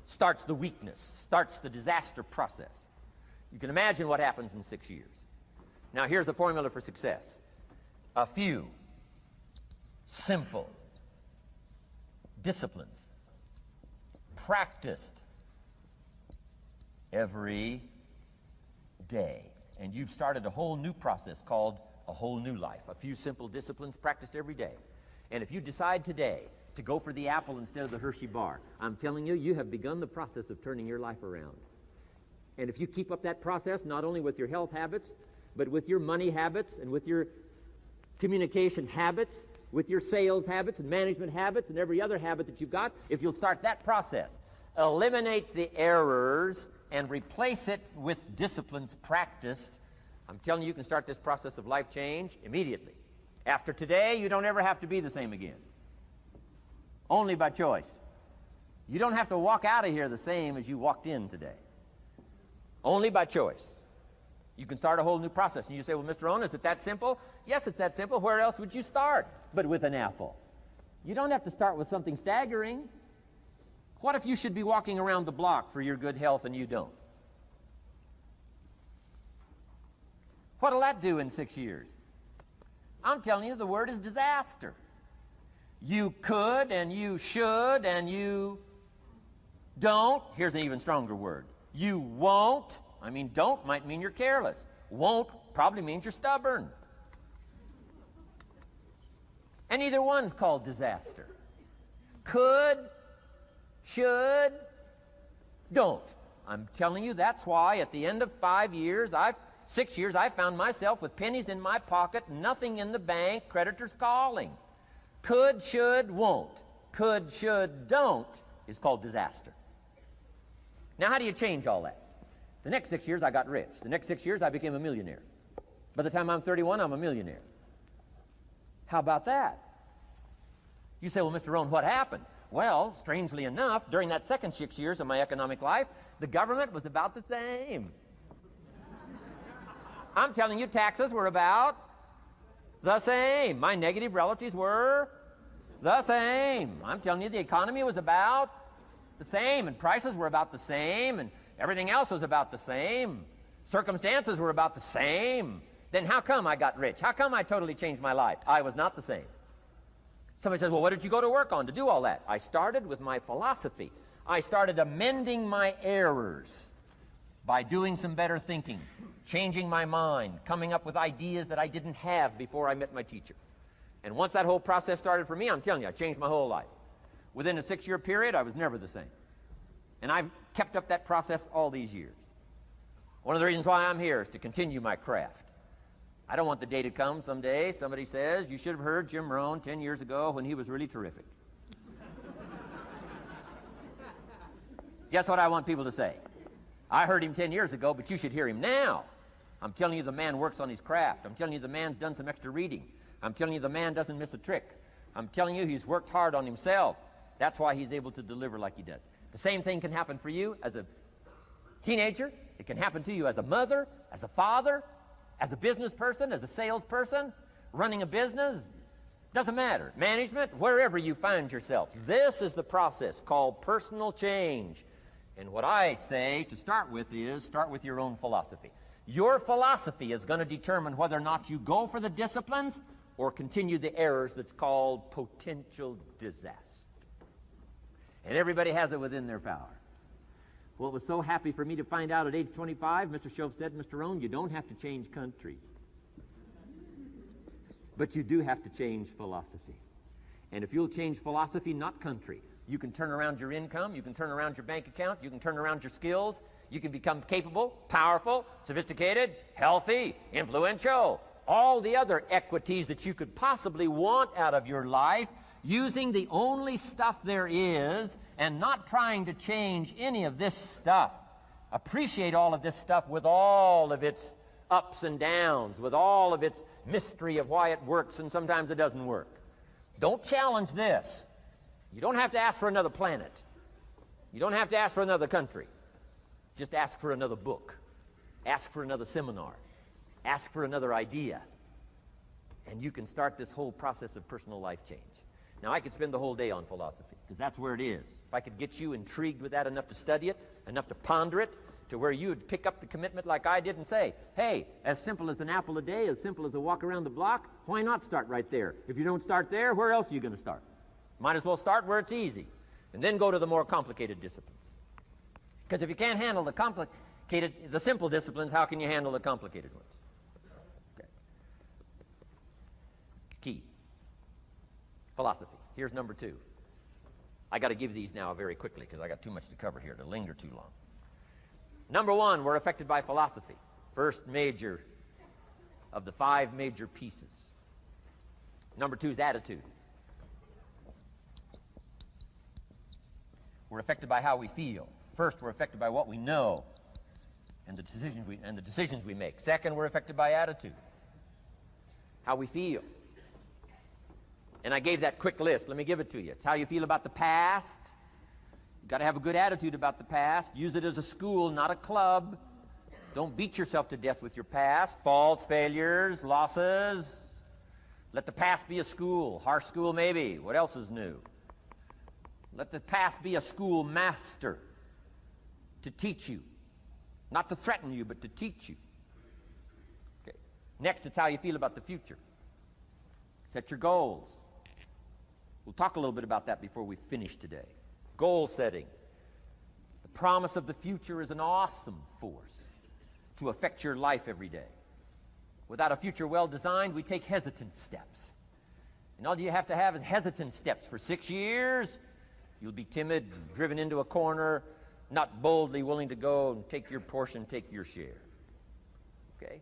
starts the weakness, starts the disaster process. You can imagine what happens in 6 years. Now here's the formula for success: a few simple disciplines practiced every day. And you've started a whole new process called a whole new life. A few simple disciplines practiced every day. And if you decide today to go for the apple instead of the Hershey bar, I'm telling you, you have begun the process of turning your life around. And if you keep up that process, not only with your health habits, but with your money habits and with your communication habits, with your sales habits and management habits and every other habit that you've got, if you'll start that process, eliminate the errors and replace it with disciplines practiced, I'm telling you, you can start this process of life change immediately. After today, you don't ever have to be the same again. Only by choice. You don't have to walk out of here the same as you walked in today. Only by choice. You can start a whole new process. And you say, well, Mr. Rohn, is it that simple? Yes, it's that simple. Where else would you start but with an apple? You don't have to start with something staggering. What if you should be walking around the block for your good health and you don't? What'll that do in 6 years? I'm telling you, the word is disaster. You could and you should and you don't. Here's an even stronger word. You won't. I mean, don't might mean you're careless. Won't probably means you're stubborn. And either one's called disaster. Could, should, don't. I'm telling you, that's why at the end of 6 years, I found myself with pennies in my pocket, nothing in the bank, creditors calling. Could, should, won't. Could, should, don't is called disaster. Now, how do you change all that? The next 6 years, I got rich. The next 6 years, I became a millionaire. By the time I'm 31, I'm a millionaire. How about that? You say, well, Mr. Rohn, what happened? Well, strangely enough, during that second 6 years of my economic life, the government was about the same. I'm telling you, taxes were about the same. My negative relatives were the same. I'm telling you, the economy was about the same, and prices were about the same, and everything else was about the same. Circumstances were about the same. Then how come I got rich? How come I totally changed my life? I was not the same. Somebody says, well, what did you go to work on to do all that? I started with my philosophy. I started amending my errors by doing some better thinking, changing my mind, coming up with ideas that I didn't have before I met my teacher. And once that whole process started for me, I'm telling you, I changed my whole life. Within a 6-year period, I was never the same. And I've kept up that process all these years. One of the reasons why I'm here is to continue my craft. I don't want the day to come someday somebody says, you should have heard Jim Rohn 10 years ago when he was really terrific. Guess what I want people to say? I heard him 10 years ago, but you should hear him now. I'm telling you the man works on his craft. I'm telling you the man's done some extra reading. I'm telling you the man doesn't miss a trick. I'm telling you he's worked hard on himself. That's why he's able to deliver like he does. The same thing can happen for you as a teenager. It can happen to you as a mother, as a father, as a business person, as a salesperson, running a business. Doesn't matter. Management, wherever you find yourself. This is the process called personal change. And what I say to start with is start with your own philosophy. Your philosophy is going to determine whether or not you go for the disciplines or continue the errors that's called potential disaster. And everybody has it within their power. Well, it was so happy for me to find out at age 25, Mr. Shove said, Mr. Rohn, you don't have to change countries. But you do have to change philosophy. And if you'll change philosophy, not country, you can turn around your income, you can turn around your bank account, you can turn around your skills, you can become capable, powerful, sophisticated, healthy, influential, all the other equities that you could possibly want out of your life, using the only stuff there is and not trying to change any of this stuff. Appreciate all of this stuff with all of its ups and downs, with all of its mystery of why it works and sometimes it doesn't work. Don't challenge this. You don't have to ask for another planet. You don't have to ask for another country. Just ask for another book. Ask for another seminar. Ask for another idea. And you can start this whole process of personal life change. Now, I could spend the whole day on philosophy, because that's where it is. If I could get you intrigued with that enough to study it, enough to ponder it, to where you would pick up the commitment like I did and say, hey, as simple as an apple a day, as simple as a walk around the block, why not start right there? If you don't start there, where else are you going to start? Might as well start where it's easy, and then go to the more complicated disciplines. Because if you can't handle the simple disciplines, how can you handle the complicated ones? Okay. Key. Philosophy. Here's number 2. I got to give these now very quickly because I got too much to cover here to linger too long. Number 1, we're affected by philosophy. First major of the 5 major pieces. Number 2 is attitude. We're affected by how we feel. First, we're affected by what we know and the decisions we make. Second, we're affected by attitude, how we feel. And I gave that quick list. Let me give it to you. It's how you feel about the past. You've got to have a good attitude about the past. Use it as a school, not a club. Don't beat yourself to death with your past. Faults, failures, losses. Let the past be a school. Harsh school maybe. What else is new? Let the past be a school master to teach you. Not to threaten you, but to teach you. Okay. Next, it's how you feel about the future. Set your goals. We'll talk a little bit about that before we finish today. Goal setting. The promise of the future is an awesome force to affect your life every day. Without a future well designed, we take hesitant steps. And all you have to have is hesitant steps for 6 years. You'll be timid, driven into a corner, not boldly willing to go and take your portion, take your share. Okay?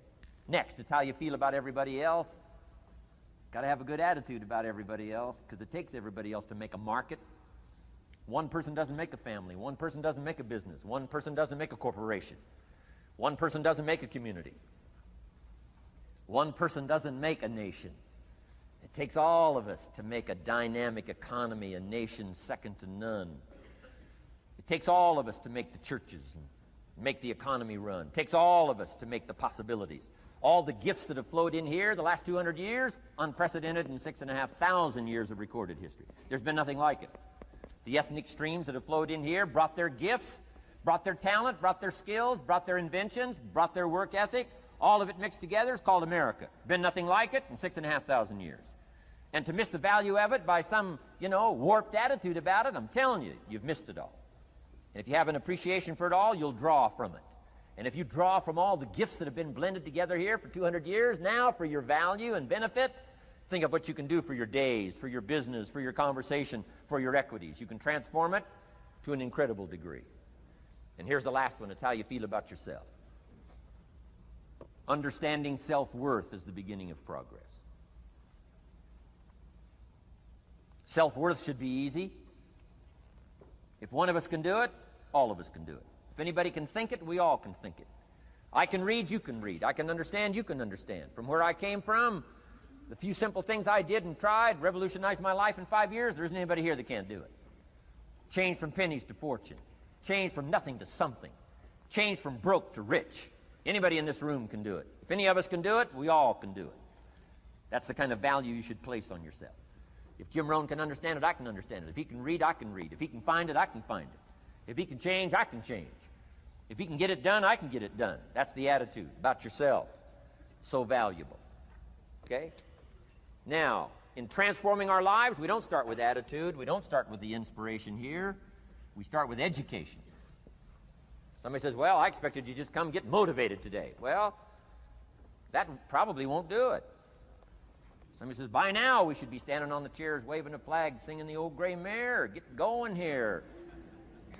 Next, it's how you feel about everybody else. Got to have a good attitude about everybody else, because it takes everybody else to make a market. One person doesn't make a family. One person doesn't make a business. One person doesn't make a corporation. One person doesn't make a community. One person doesn't make a nation. It takes all of us to make a dynamic economy, a nation second to none. It takes all of us to make the churches and make the economy run. It takes all of us to make the possibilities. All the gifts that have flowed in here the last 200 years, unprecedented in 6,500 years of recorded history. There's been nothing like it. The ethnic streams that have flowed in here brought their gifts, brought their talent, brought their skills, brought their inventions, brought their work ethic. All of it mixed together is called America. Been nothing like it in 6,500 years. And to miss the value of it by some, warped attitude about it, I'm telling you, you've missed it all. And if you have an appreciation for it all, you'll draw from it. And if you draw from all the gifts that have been blended together here for 200 years now for your value and benefit, think of what you can do for your days, for your business, for your conversation, for your equities. You can transform it to an incredible degree. And here's the last one. It's how you feel about yourself. Understanding self-worth is the beginning of progress. Self-worth should be easy. If one of us can do it, all of us can do it. If anybody can think it, we all can think it. I can read, you can read. I can understand, you can understand. From where I came from, the few simple things I did and tried revolutionized my life in 5 years. There isn't anybody here that can't do it. Change from pennies to fortune. Change from nothing to something. Change from broke to rich. Anybody in this room can do it. If any of us can do it, we all can do it. That's the kind of value you should place on yourself. If Jim Rohn can understand it, I can understand it. If he can read, I can read. If he can find it, I can find it. If he can change, I can change. If he can get it done, I can get it done. That's the attitude about yourself. So valuable. Okay? Now, in transforming our lives, we don't start with attitude. We don't start with the inspiration here. We start with education. Somebody says, well, I expected you just come get motivated today. Well, that probably won't do it. Somebody says, by now we should be standing on the chairs, waving a flag, singing the old gray mare. Get going here.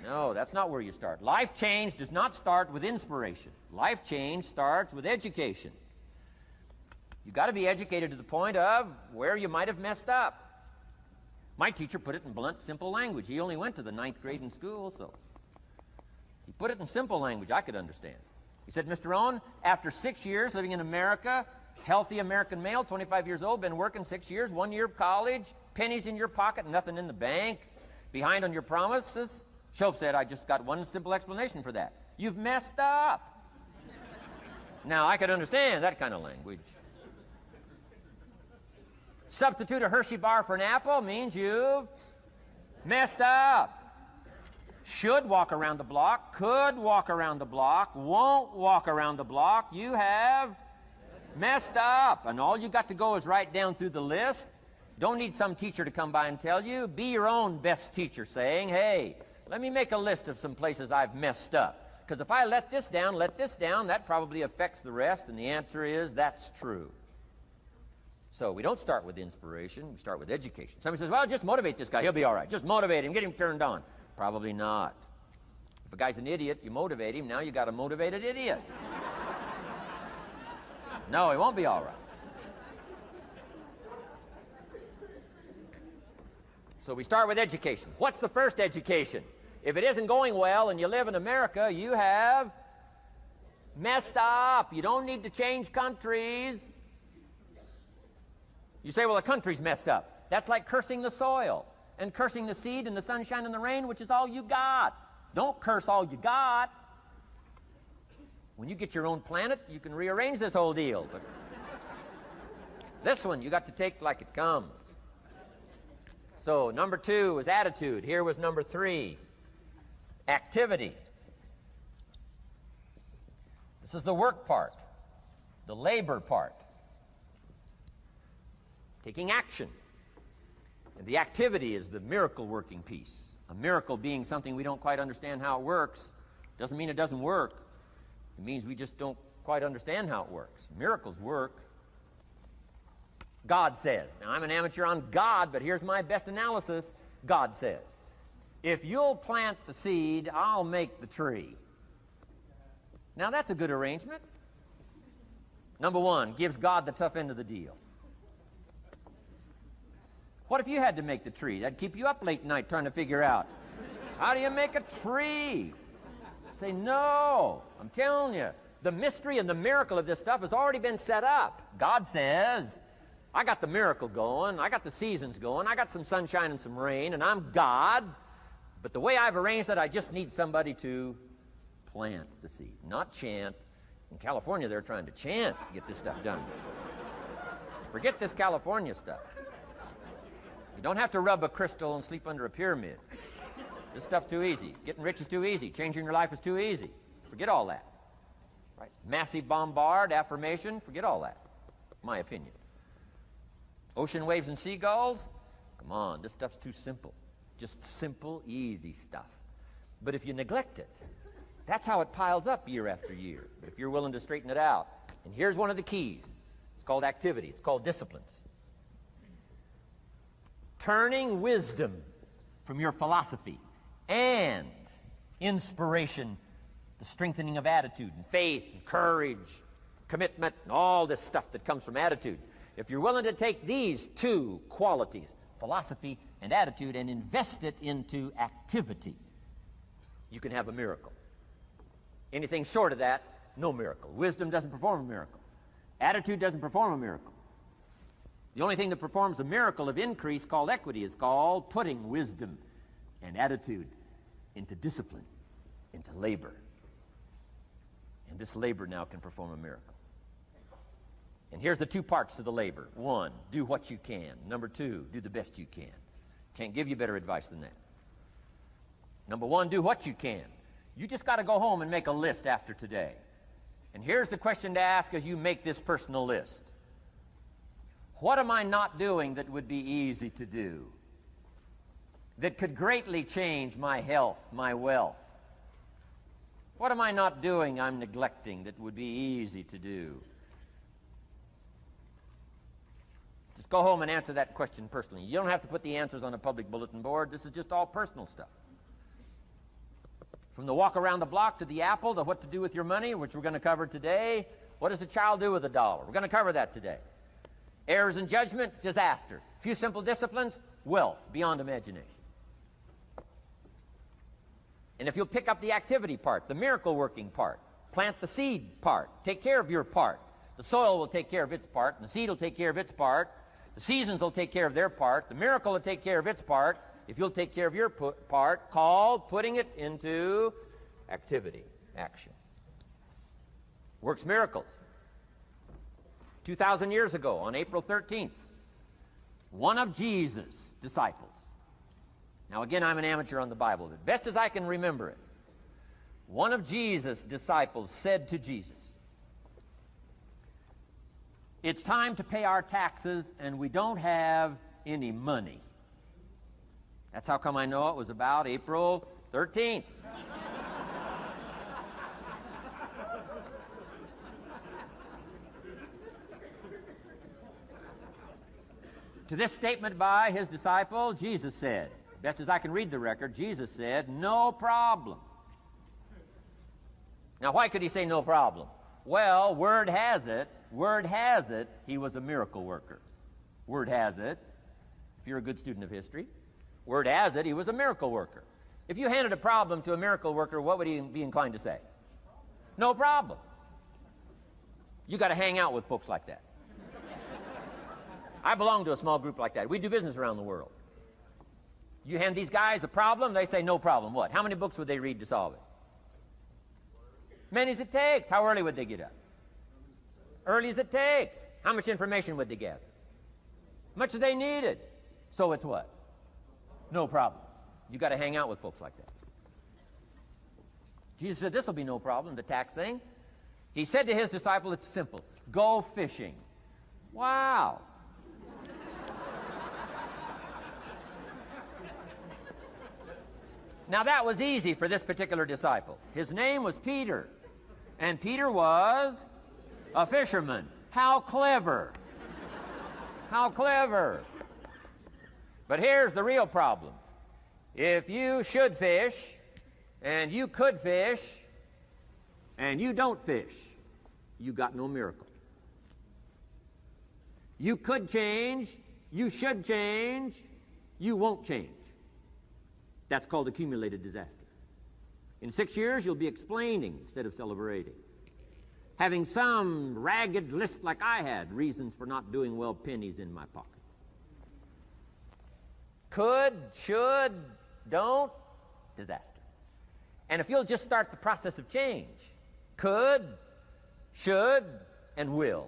No, that's not where you start. Life change does not start with inspiration. Life change starts with education. You've got to be educated to the point of where you might have messed up. My teacher put it in blunt, simple language. He only went to the 9th grade in school, so he put it in simple language I could understand. He said, Mr. Rohn, after 6 years living in America, healthy American male, 25 years old, been working 6 years, 1 year of college, pennies in your pocket, nothing in the bank, behind on your promises. Shoaff said, I just got one simple explanation for that. You've messed up. Now, I could understand that kind of language. Substitute a Hershey bar for an apple means you've messed up. Should walk around the block, could walk around the block, won't walk around the block. You have messed up. And all you got to go is right down through the list. Don't need some teacher to come by and tell you. Be your own best teacher saying, hey, let me make a list of some places I've messed up. Because if I let this down, that probably affects the rest. And the answer is that's true. So we don't start with inspiration. We start with education. Somebody says, well, just motivate this guy. He'll be all right. Just motivate him. Get him turned on. Probably not. If a guy's an idiot, you motivate him. Now you got a motivated idiot. No, he won't be all right. So we start with education. What's the first education? If it isn't going well and you live in America, you have messed up. You don't need to change countries. You say, well, the country's messed up. That's like cursing the soil and cursing the seed and the sunshine and the rain, which is all you got. Don't curse all you got. When you get your own planet, you can rearrange this whole deal. But this one, you got to take like it comes. So number 2 was attitude. Here was number 3, activity. This is the work part, the labor part. Taking action. And the activity is the miracle working piece. A miracle being something we don't quite understand how it works doesn't mean it doesn't work. It means we just don't quite understand how it works. Miracles work. God says. Now, I'm an amateur on God, but here's my best analysis. God says, if you'll plant the seed, I'll make the tree. Now, that's a good arrangement. Number 1, gives God the tough end of the deal. What if you had to make the tree? That'd keep you up late night trying to figure out, how do you make a tree? Say, no. I'm telling you, the mystery and the miracle of this stuff has already been set up. God says, I got the miracle going, I got the seasons going, I got some sunshine and some rain, and I'm God. But the way I've arranged that, I just need somebody to plant the seed, not chant. In California, they're trying to chant to get this stuff done. Forget this California stuff. You don't have to rub a crystal and sleep under a pyramid. This stuff's too easy. Getting rich is too easy. Changing your life is too easy. Forget all that. Right? Massive bombard, affirmation, forget all that. My opinion. Ocean waves and seagulls? Come on, this stuff's too simple. Just simple, easy stuff. But if you neglect it, that's how it piles up year after year. But if you're willing to straighten it out, and here's one of the keys. It's called activity. It's called disciplines. Turning wisdom from your philosophy and inspiration, the strengthening of attitude and faith and courage, commitment, and all this stuff that comes from attitude. If you're willing to take these two qualities, philosophy and attitude, and invest it into activity, you can have a miracle. Anything short of that, no miracle. Wisdom doesn't perform a miracle. Attitude doesn't perform a miracle. The only thing that performs a miracle of increase called equity is called putting wisdom and attitude into discipline, into labor. And this labor now can perform a miracle. And here's the two parts to the labor. One, do what you can. Number two, do the best you can. Can't give you better advice than that. Number one, do what you can. You just got to go home and make a list after today. And here's the question to ask as you make this personal list. What am I not doing that would be easy to do, that could greatly change my health, my wealth? What am I not doing I'm neglecting that would be easy to do? Just go home and answer that question personally. You don't have to put the answers on a public bulletin board. This is just all personal stuff. From the walk around the block to the apple to what to do with your money, which we're going to cover today. What does a child do with $1? We're going to cover that today. Errors in judgment, disaster. Few simple disciplines, wealth beyond imagination. And if you'll pick up the activity part, the miracle working part, plant the seed part, take care of your part. The soil will take care of its part, and the seed will take care of its part. The seasons will take care of their part. The miracle will take care of its part. If you'll take care of your part, called putting it into activity, action. Works miracles. 2,000 years ago, on April 13th, one of Jesus' disciples. Now again, I'm an amateur on the Bible, but best as I can remember it, one of Jesus' disciples said to Jesus, "It's time to pay our taxes and we don't have any money." That's how come I know it was about April 13th. To this statement by his disciple, Jesus said, best as I can read the record, Jesus said, "No problem." Now, why could he say no problem? Well, word has it, he was a miracle worker. Word has it, if you're a good student of history, word has it, he was a miracle worker. If you handed a problem to a miracle worker, what would he be inclined to say? No problem. You got to hang out with folks like that. I belong to a small group like that. We do business around the world. You hand these guys a problem, they say no problem. What? How many books would they read to solve it? Many as it takes. How early would they get up? Early as it takes. How much information would they gather? Much as they needed. So it's what? No problem. You got to hang out with folks like that. Jesus said this will be no problem, the tax thing. He said to his disciple, it's simple. Go fishing. Wow. Now that was easy for this particular disciple. His name was Peter. And Peter was a fisherman. How clever. How clever. But here's the real problem. If you should fish, and you could fish, and you don't fish, you got no miracle. You could change, you should change, you won't change. That's called accumulated disaster. In 6 years, you'll be explaining instead of celebrating. Having some ragged list like I had, reasons for not doing well, pennies in my pocket. Could, should, don't, disaster. And if you'll just start the process of change, could, should, and will,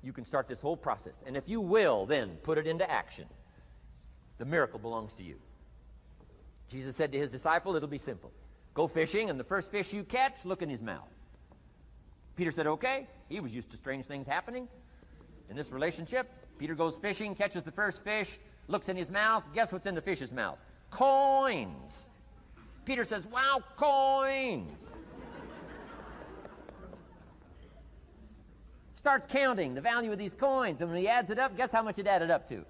you can start this whole process. And if you will, then put it into action. The miracle belongs to you. Jesus said to his disciple, it'll be simple. Go fishing, and the first fish you catch, look in his mouth. Peter said, okay. He was used to strange things happening. In this relationship, Peter goes fishing, catches the first fish, looks in his mouth. Guess what's in the fish's mouth? Coins. Peter says, wow, coins. Starts counting the value of these coins, and when he adds it up, guess how much it added up to?